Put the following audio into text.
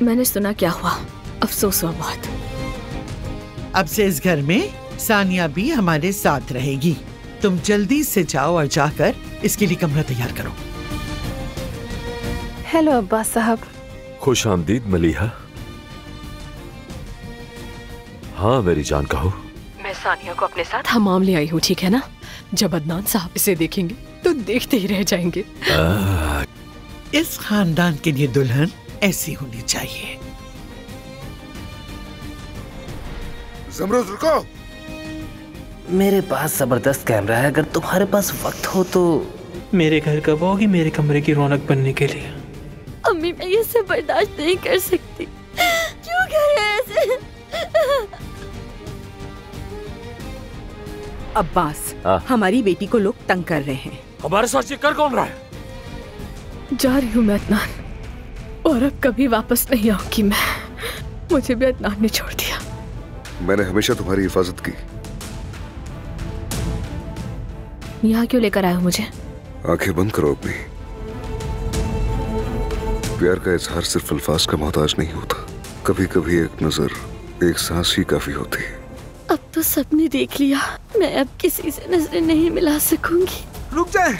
मैंने सुना क्या हुआ, अफसोस हुआ बहुत। अब से इस घर में सानिया भी हमारे साथ रहेगी। तुम जल्दी से जाओ और जाकर इसके लिए कमरा तैयार करो। हेलो अब्बास साहब। खुश आमदीद मलीहा। हाँ मेरी जान कहो। मैं सानिया को अपने साथ हमाम ले आई हूँ, ठीक है ना? जब अदनान साहब इसे देखेंगे तो देखते ही रह जाएंगे। इस खानदान के लिए दुल्हन ऐसी होनी चाहिए। ज़मरुद रुको। मेरे पास जबरदस्त कैमरा है, अगर तुम्हारे पास वक्त हो तो। मेरे घर कब आओगी मेरे कमरे की रौनक बनने के लिए? अम्मी मैं ये सब बर्दाश्त नहीं कर सकती। क्यों कर रहे हैं ऐसे? अब्बास, हमारी बेटी को लोग तंग कर रहे हैं। हमारे साथ ये कर कौन रहा है? जा रही हूँ मैं अदनान, और अब कभी वापस नहीं आऊंगी मैं। मुझे भी अदनान ने छोड़ दिया। मैंने हमेशा तुम्हारी हिफाजत की। यहाँ क्यों लेकर आए हो मुझे? आंखें बंद करो अपनी। प्यार का इजहार सिर्फ अल्फाज का मोहताज नहीं होता, कभी कभी एक नजर, एक सांस ही काफी होती है। अब तो सबने देख लिया, मैं अब किसी से नजरें नहीं मिला सकूंगी। रुक जाए।